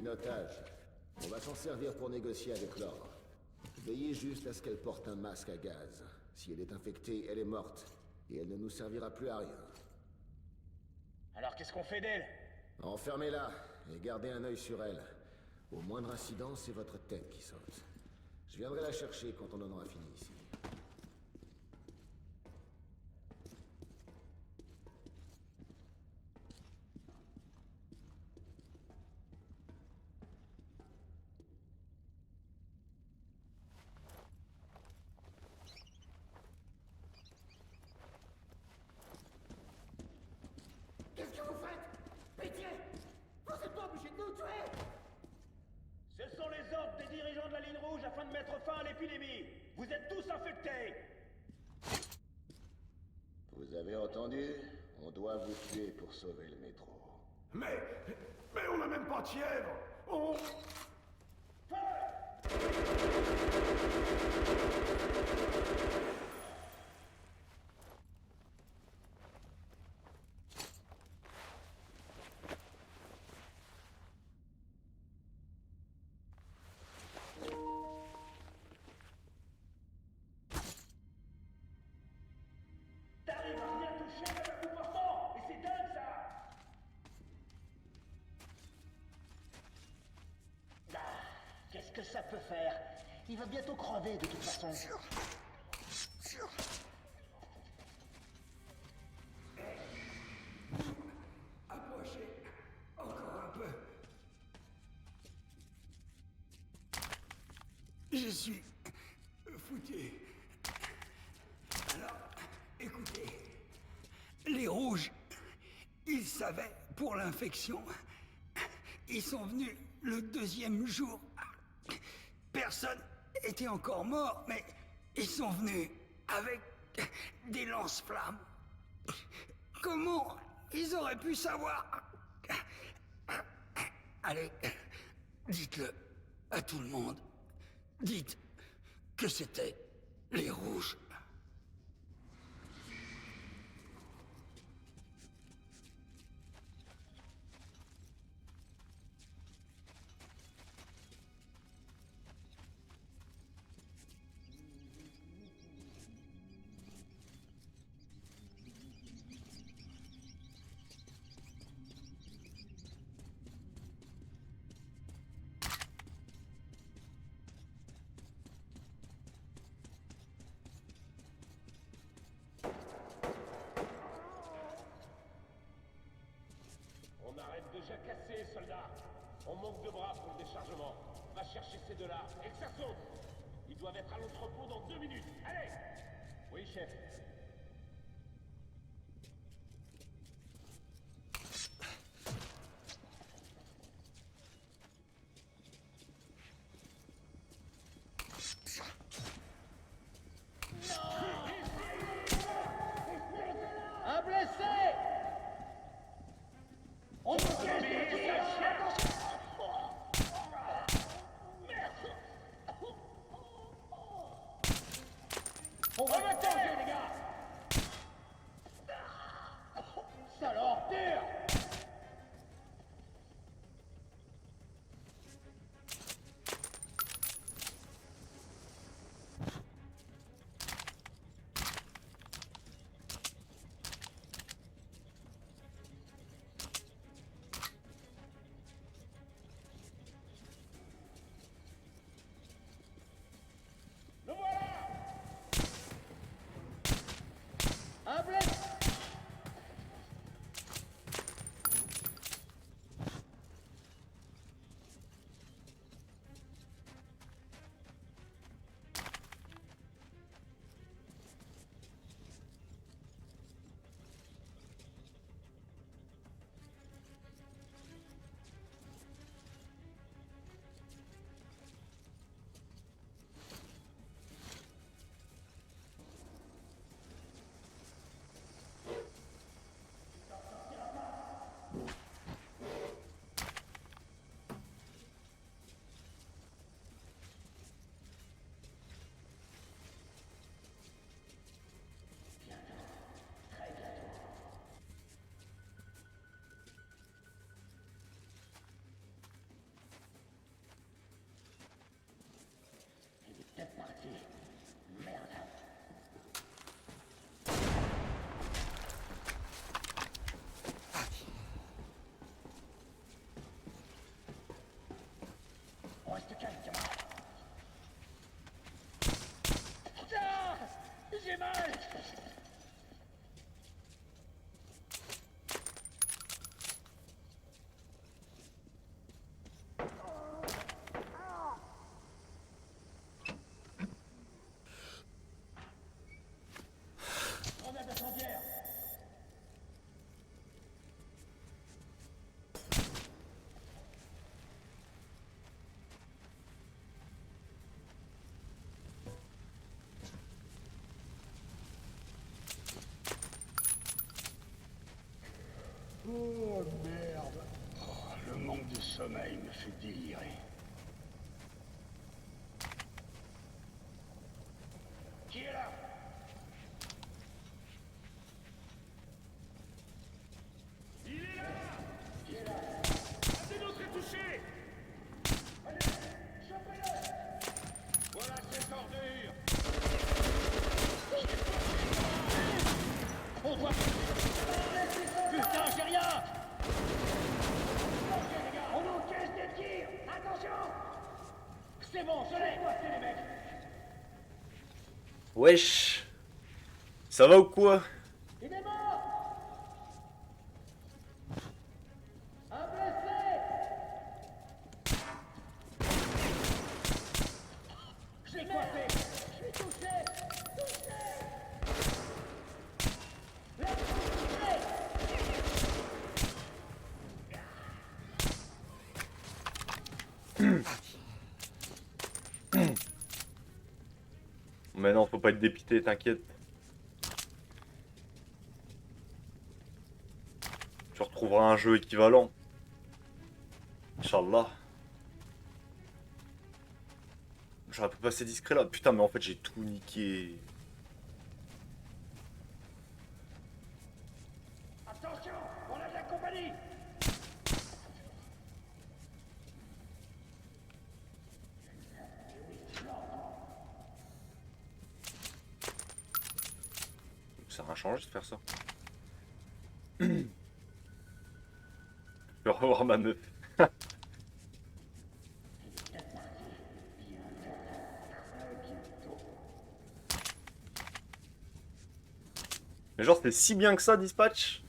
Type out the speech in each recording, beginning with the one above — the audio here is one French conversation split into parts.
une otage. On va s'en servir pour négocier avec l'ordre. Veillez juste à ce qu'elle porte un masque à gaz. Si elle est infectée, elle est morte. Et elle ne nous servira plus à rien. Alors qu'est-ce qu'on fait d'elle? Enfermez-la et gardez un œil sur elle. Au moindre incident, c'est votre tête qui saute. Je viendrai la chercher quand on en aura fini ici. Qu'est-ce que vous faites? Pitié! Vous êtes pas obligés de nous tuer! Ce sont les ordres des dirigeants de la ligne rouge afin de mettre fin à l'épidémie. Vous êtes tous infectés. Vous avez entendu? On doit vous tuer pour sauver le métro. Mais on n'a même pas de fièvre. On... T'arrives à rien toucher avec un coup portant. Et c'est dingue ça. Ah, qu'est-ce que ça peut faire? Il va bientôt crever de toute façon. Approchez. Encore un peu. Je suis foutu. Alors, écoutez. Les rouges, ils savaient pour l'infection. Ils sont venus le 2e jour. Personne était encore mort, mais ils sont venus avec des lance-flammes. Comment ils auraient pu savoir? Allez, dites-le à tout le monde. Dites que c'était les rouges. On arrête de jacasser, soldats. On manque de bras pour le déchargement. Va chercher ces deux-là et que ça saute. Ils doivent être à l'entrepôt dans 2 minutes. Allez! Oui, chef. Un blessé! On se piège de on va me tenter, les gars! Sale ordure! Le voilà! Un blessé! Reste calme, camarade. Ah, j'ai mal. Grenade incendiaire. Oh merde. Oh, le manque de sommeil me fait délirer. Qui est là? Il est là! Qui est là? Un des nôtres est touché! Allez, chopez-le! Voilà cette ordure! On doit... Putain, j'ai rien! On encaisse des tirs! Attention! C'est bon, je l'ai! Coincez les mecs! Wesh. Ça va ou quoi? Il est mort! Un blessé! Je l'ai coiffé! Je suis touché! Touché! Laisse-moi Mais non, faut pas être dépité, t'inquiète. Tu retrouveras un jeu équivalent. Inch'Allah. J'aurais pu passer discret là. Putain, mais en fait, j'ai tout niqué. Attention! On a de la compagnie! Ça n'a rien changé de faire ça. Je vais revoir ma meuf. Mais genre, c'était si bien que ça, Dispatch?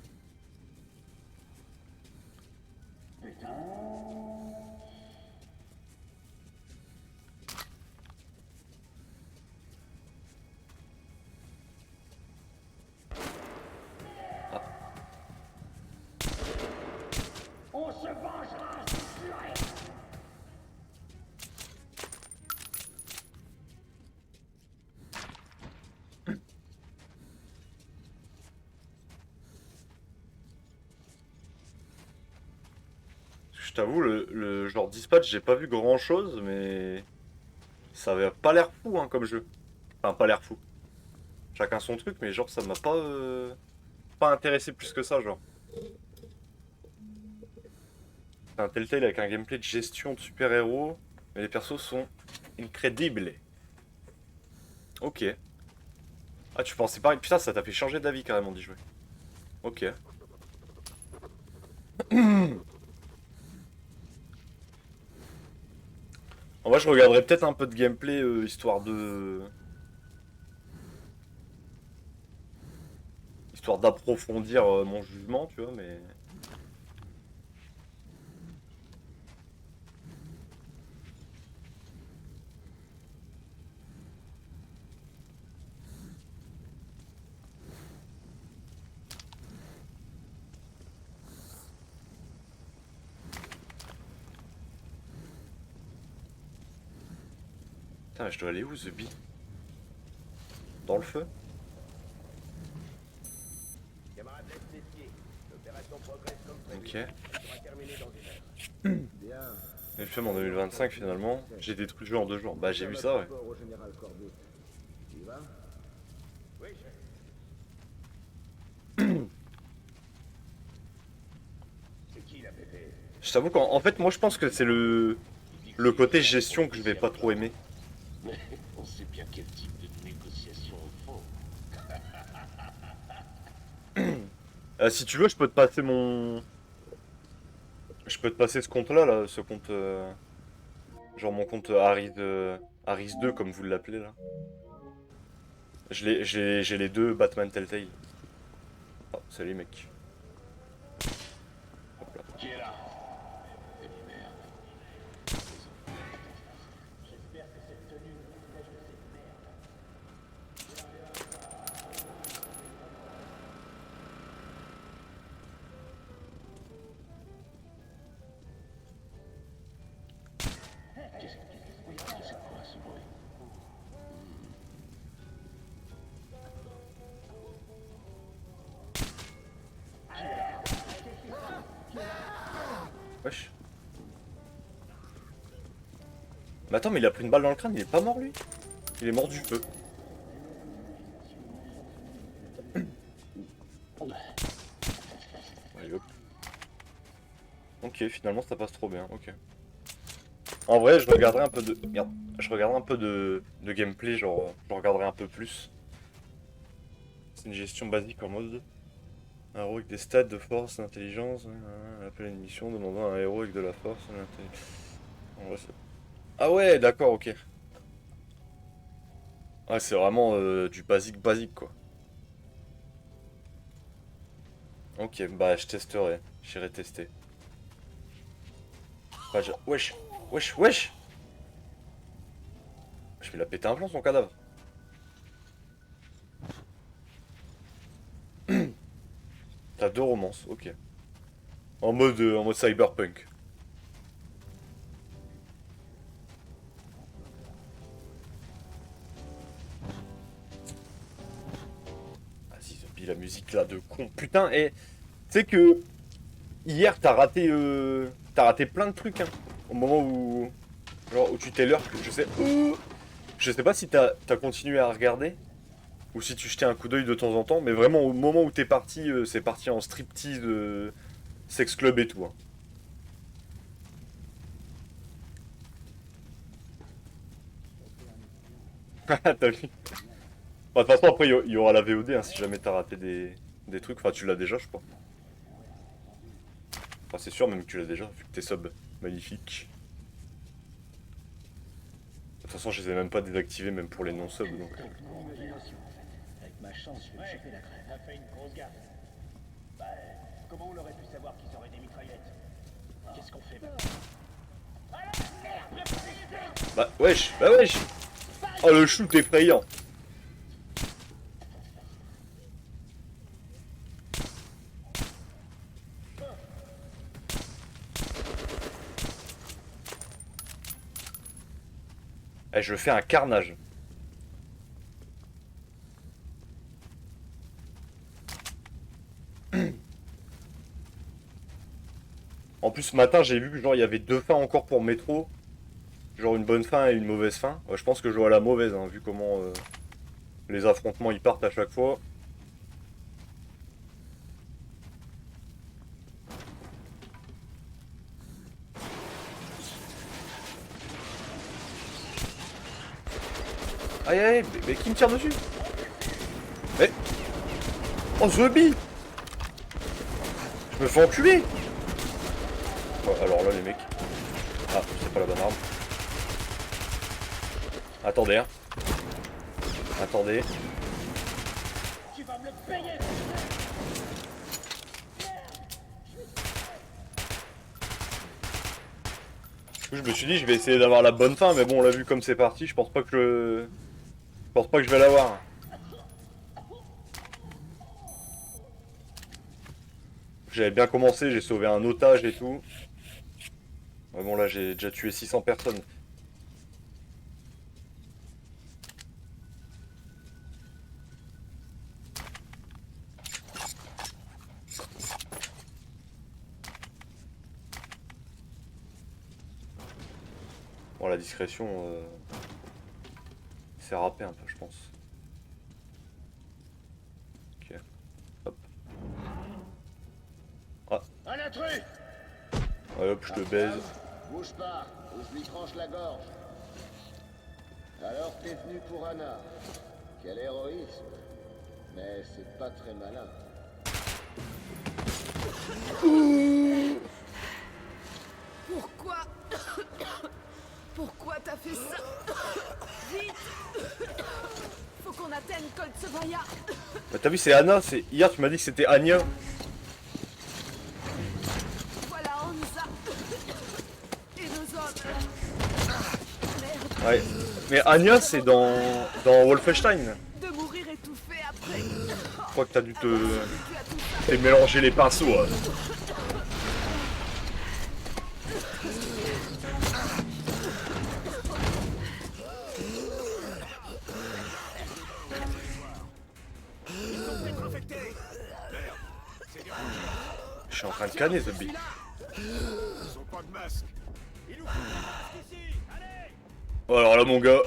On se vengera! Purée. Je t'avoue, le genre Dispatch, j'ai pas vu grand chose, mais ça avait pas l'air fou hein, comme jeu. Enfin, pas l'air fou. Chacun son truc, mais genre, ça m'a pas intéressé plus que ça, genre. C'est un Telltale avec un gameplay de gestion de super-héros, mais les persos sont incredibles. Ok. Ah, tu pensais pareil? Putain, ça t'a fait changer d'avis carrément d'y jouer. Ok. En vrai, je regarderais peut-être un peu de gameplay, histoire de... Histoire d'approfondir mon jugement, tu vois, mais... Putain, mais je dois aller où, The Bee? Dans le feu? Camarade, laisse les pieds. L'opération progresse comme prévu. Ok. Elle sera terminée dans une heure. Bien. Le film en 2025 finalement. J'ai détruit le jeu en 2 jours. Bah j'ai vu ça, ouais. Rapport au général Corbeau. Tu y vas? Oui, chef. C'est qui la pépé? Je t'avoue qu'en fait, moi je pense que c'est le côté gestion que je vais pas trop aimer. Mais on sait bien quel type de négociation on fait. Si tu veux, je peux te passer mon... Je peux te passer ce compte-là, là, ce compte... Genre mon compte Harris 2 comme vous l'appelez là. J'ai les deux Batman Telltale. Oh, salut mec. Hop là. Qui est là? Merde. J'espère que cette tenue nous protège de cette merde. Qu'est-ce que c'est quoi ce bruit? Wesh. Mais attends, mais il a pris une balle dans le crâne, il est pas mort lui? Il est mort du feu. Allez, hop. Ok, finalement ça passe trop bien, ok. En vrai, je regarderai un peu de... Merde. Je regarderai un peu de gameplay, genre, je regarderai un peu plus. C'est une gestion basique en mode... Un héros avec des stats de force, d'intelligence, appelle une mission demandant à un héros avec de la force, de l'intelligence. Ah ouais, d'accord, ok. Ouais, c'est vraiment du basique quoi. Ok, bah je testerai, j'irai tester. Bah, wesh, wesh, wesh. Je vais la péter un plomb son cadavre. T'as 2 romances, ok. En mode cyberpunk. Vas-y, Zombie, la musique là de con. Putain, et tu sais que hier t'as raté plein de trucs, hein. Au moment où, genre, où tu t'es l'heure que je sais pas si t'as continué à regarder. Ou si tu jetais un coup d'œil de temps en temps, mais vraiment au moment où t'es parti, c'est parti en striptease, sex club et tout. Hein. T'as vu? Bah, de toute façon, après, il y aura la VOD hein, si jamais t'as raté des trucs. Enfin, tu l'as déjà, je crois. Enfin, c'est sûr, même que tu l'as déjà, vu que t'es sub. Magnifique. De toute façon, je les ai même pas désactivés, même pour les non-subs. Donc. Avec ma chance, je vais choper la crème. On a fait une grosse gaffe. Bah, comment on aurait pu savoir qu'ils auraient des mitraillettes? Qu'est-ce qu'on fait maintenant? Ah la merde! Bah, wesh, bah wesh. Oh, le shoot effrayant. Eh, je fais un carnage. En plus, ce matin, j'ai vu que genre il y avait 2 fins encore pour Métro. Genre une bonne fin et une mauvaise fin. Je pense que je joue à la mauvaise, hein, vu comment les affrontements ils partent à chaque fois. Aïe aïe, mais qui me tire dessus? Mais... Oh, Zombie! Je me fais enculer! Ouais, alors là, les mecs... Ah, c'est pas la bonne arme. Attendez, hein. Attendez. Tu vas me le payer! Je me suis dit, je vais essayer d'avoir la bonne fin, mais bon, on l'a vu comme c'est parti, je pense pas que je vais l'avoir. J'avais bien commencé, j'ai sauvé un otage et tout. Ouais, bon, là, j'ai déjà tué 600 personnes. Bon, la discrétion, c'est râpé un peu, je pense. Ok. Hop. Ah. Un intrus! Ouais, hop, je te baise. Bouge pas, ou je lui tranche la gorge. Alors t'es venu pour Anna. Quel héroïsme. Mais c'est pas très malin. Pourquoi Bah, t'as vu, c'est Anna. Hier, tu m'as dit que c'était Anya. Voilà, on nous a... Et nos hommes... Merde, Ouais. Mais Anya, c'est dans Wolfenstein. de mourir étouffé après. Je crois que t'as dû Tu as tout ça. t'es mélanger les pinceaux. Hein. Je suis en train de canner, zombie. Ils ont pas de masque. Oh, alors là, mon gars.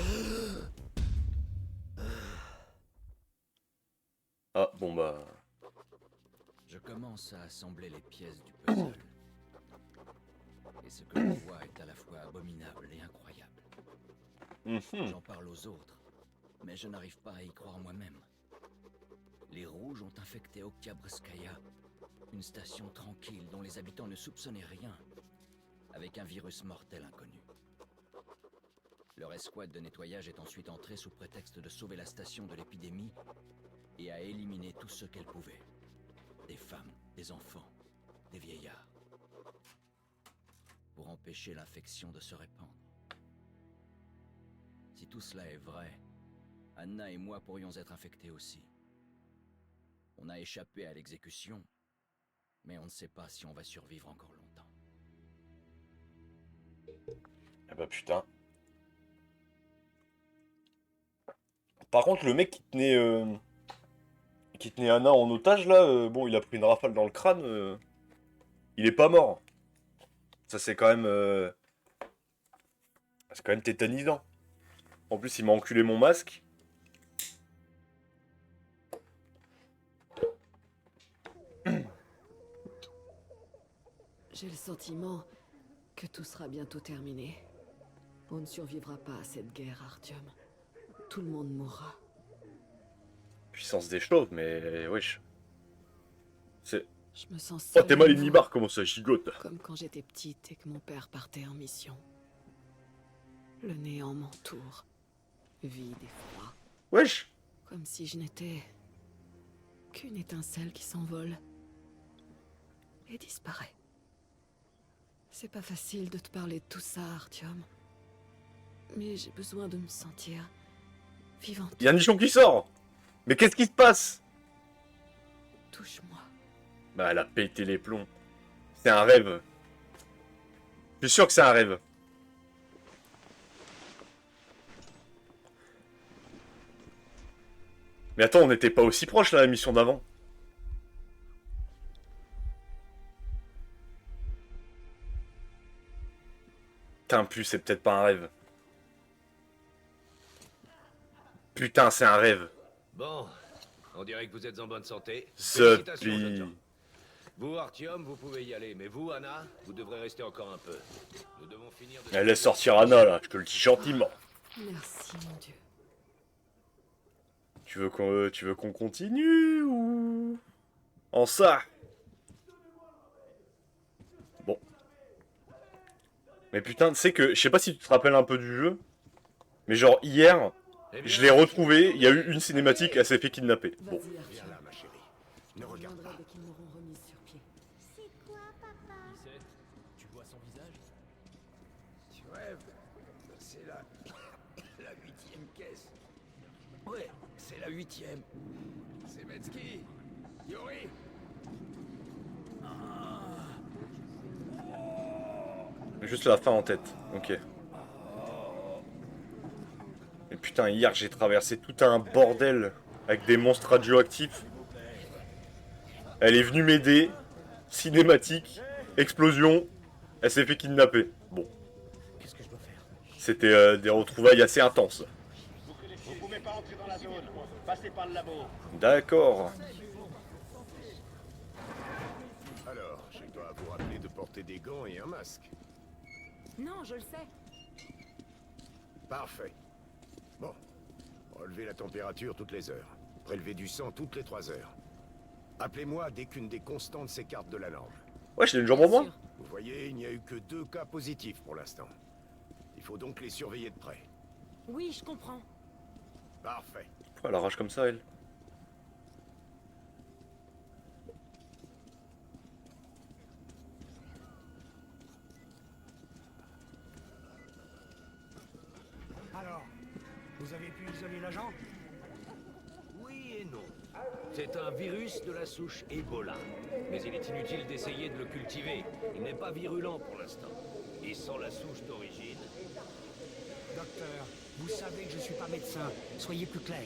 Ah, bon bah. Je commence à assembler les pièces du puzzle. Et ce que je vois est à la fois abominable et incroyable. J'en parle aux autres, mais je n'arrive pas à y croire moi-même. Les Rouges ont infecté Oktyabrskaya, une station tranquille dont les habitants ne soupçonnaient rien, avec un virus mortel inconnu. Leur escouade de nettoyage est ensuite entrée sous prétexte de sauver la station de l'épidémie et a éliminé tous ceux qu'elle pouvait. Des femmes, des enfants, des vieillards. Pour empêcher l'infection de se répandre. Si tout cela est vrai, Anna et moi pourrions être infectés aussi. On a échappé à l'exécution, mais on ne sait pas si on va survivre encore longtemps. Ah bah putain. Par contre, le mec qui tenait Anna en otage là, bon, il a pris une rafale dans le crâne. Il est pas mort. Ça c'est quand même tétanisant. En plus, il m'a enculé mon masque. J'ai le sentiment que tout sera bientôt terminé. On ne survivra pas à cette guerre, Artyom. Tout le monde mourra. Puissance des choses, mais wesh. C'est. Je me sens Oh, seule t'es à mal nouveau, Nibar, comment ça gigote. comme quand j'étais petite et que mon père partait en mission. Le néant m'entoure, vide et froid, Wesh. comme si je n'étais qu'une étincelle qui s'envole et disparaît. C'est pas facile de te parler de tout ça, Artyom. Mais j'ai besoin de me sentir vivante. Il y a un nichon qui sort. Mais qu'est-ce qui se passe? Touche-moi. Bah, elle a pété les plombs. C'est un rêve. Je suis sûr que c'est un rêve. Mais attends, on n'était pas aussi proche là, la mission d'avant. Putain, plus, c'est peut-être pas un rêve. Putain, c'est un rêve. Bon, on dirait que vous êtes en bonne santé. Ce Félicitations, pli. jeunes gens. Vous, Artyom, vous pouvez y aller, mais vous, Anna, vous devrez rester encore un peu. Nous devons finir de... Elle laisse sortir Anna là, je te le dis gentiment. Merci, mon Dieu. Tu veux qu'on continue ou... En ça? Bon. Mais putain, tu sais que... Je sais pas si tu te rappelles un peu du jeu. Mais genre hier, Eh bien, je l'ai retrouvé, il y a eu une cinématique, elle s'est fait kidnapper. Bon. Vas-y, Viens Artyom. là, ma chérie. Ne Je regarde reviendrai pas. dès qu'ils m'auront remise sur pied. C'est quoi, papa? Tu vois son visage? Tu rêves? C'est la 8e caisse. Ouais, c'est la 8e. C'est Metsky. Yuri. Juste la fin en tête, ok. Mais putain, hier j'ai traversé tout un bordel avec des monstres radioactifs. Elle est venue m'aider, cinématique, explosion, elle s'est fait kidnapper. Bon. C'était des retrouvailles assez intenses. Vous pouvez pas entrer dans la zone. Passez par le labo. D'accord. Alors, je dois vous rappeler de porter des gants et un masque. Non, je le sais. Parfait. Bon. Relevez la température toutes les heures. Prélevez du sang toutes les 3 heures. Appelez-moi dès qu'une des constantes s'écarte de la norme. Ouais, j'ai une jambe en moins. Vous voyez, il n'y a eu que 2 cas positifs pour l'instant. Il faut donc les surveiller de près. Oui, je comprends. Parfait. Pourquoi elle arrache comme ça, elle? pu isoler l'agent? Oui et non. C'est un virus de la souche Ebola. Mais il est inutile d'essayer de le cultiver. Il n'est pas virulent pour l'instant. Et sans la souche d'origine... Docteur, vous savez que je suis pas médecin. Soyez plus clair.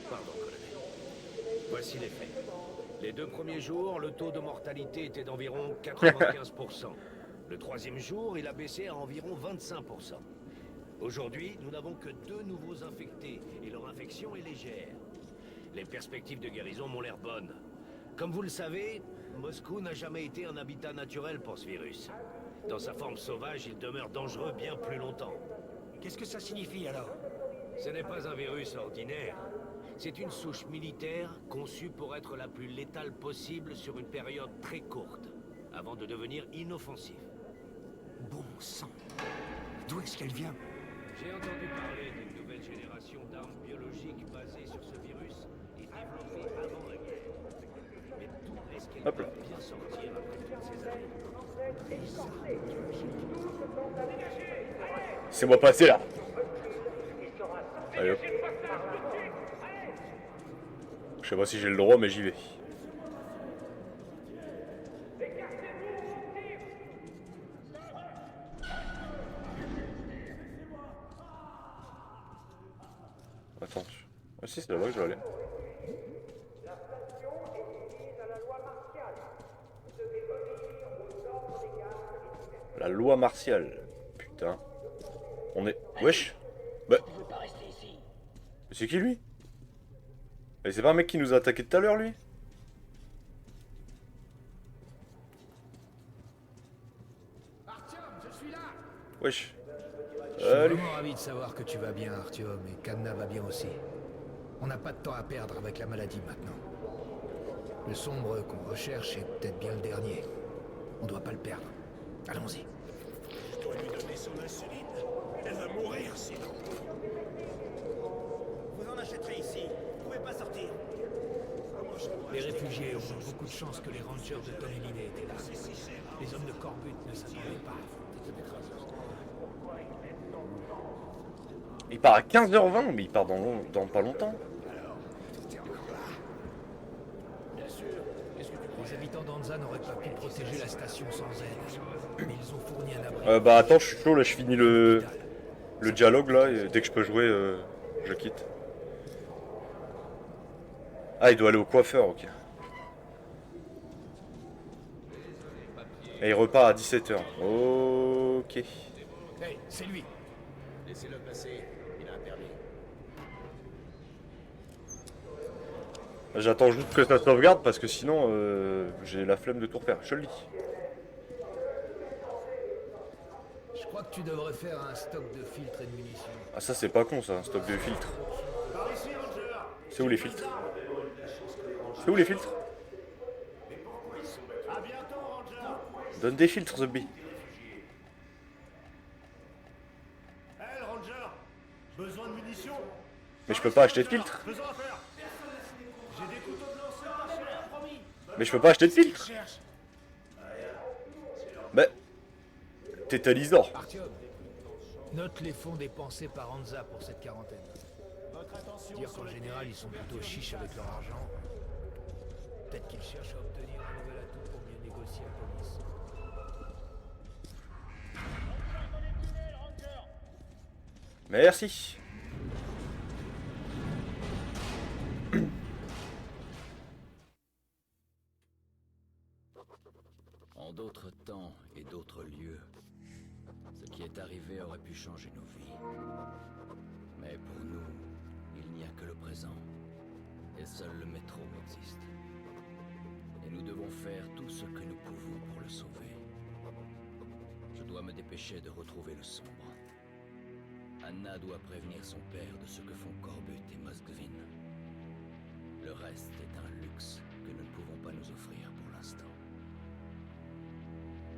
Pardon, colonel. Voici les faits. Les 2 premiers jours, le taux de mortalité était d'environ 95%. Le 3e jour, il a baissé à environ 25%. Aujourd'hui, nous n'avons que 2 nouveaux infectés, et leur infection est légère. Les perspectives de guérison m'ont l'air bonnes. Comme vous le savez, Moscou n'a jamais été un habitat naturel pour ce virus. Dans sa forme sauvage, il demeure dangereux bien plus longtemps. Qu'est-ce que ça signifie alors? Ce n'est pas un virus ordinaire. C'est une souche militaire conçue pour être la plus létale possible sur une période très courte, avant de devenir inoffensif. Bon sang. D'où est-ce qu'elle vient? J'ai entendu parler d'une nouvelle génération d'armes biologiques basées sur ce virus et développées avant la guerre. Mais d'où est-ce qu'elle peut bien sortir après toutes ces années? C'est moi passer là. Allez hop. Je sais pas si j'ai le droit, mais j'y vais. Attends. Ah si, c'est là-bas que je vais aller. La loi martiale. Putain. On est... Wesh. Bah... C'est qui lui? Et c'est pas un mec qui nous a attaqué tout à l'heure lui? Artyom, je suis là. Wesh. Je suis vraiment ravi de savoir que tu vas bien, Artyom, et qu'Anna va bien aussi. On n'a pas de temps à perdre avec la maladie maintenant. Le sombre qu'on recherche est peut-être bien le dernier. On doit pas le perdre. Allons-y. Je dois lui donner son insuline. Elle va mourir sinon. Vous en achèterez ici. Vous pouvez pas sortir. Les réfugiés ont beaucoup de chance que les rangers de Tonelline étaient là. Les hommes de Corbut ne s'attendaient pas. Il part à 15h20, mais il part dans pas longtemps. Les habitants d'Anza n'auraient pas pu protéger la station sans aide. Mais ils ont fourni un abri. Bah attends, je suis chaud là, je finis le dialogue là, et dès que je peux jouer, je quitte. Ah, il doit aller au coiffeur, ok. Et il repart à 17h. Ok. Hey, c'est lui. Laissez-le passer. Il a un permis. J'attends juste que ça sauvegarde parce que sinon j'ai la flemme de tout refaire. Je le dis. Je crois que tu devrais faire un stock de filtres et de munitions. Ah ça c'est pas con ça, un stock de filtres. C'est où les filtres? C'est où les filtres? Donne des filtres, Zombie. Hey, Ranger, besoin de munitions? Mais je peux pas acheter de filtres. Faisons affaire. J'ai des couteaux de lancer pas cher, promis. Mais je peux pas acheter de filtres. Bah... Tétanisor. Artyom, note les fonds dépensés par Anza pour cette quarantaine. Dire qu'en général, ils sont plutôt chiches avec leur argent. Peut-être qu'ils cherchent à obtenir un nouvel atout pour mieux négocier la police. Merci. En d'autres temps et d'autres lieux, ce qui est arrivé aurait pu changer nos vies. Mais pour nous, il n'y a que le présent. Et seul le métro existe. Et nous devons faire tout ce que nous pouvons pour le sauver. Je dois me dépêcher de retrouver le sombre. Anna doit prévenir son père de ce que font Corbut et Moskvin. Le reste est un luxe que nous ne pouvons pas nous offrir pour l'instant.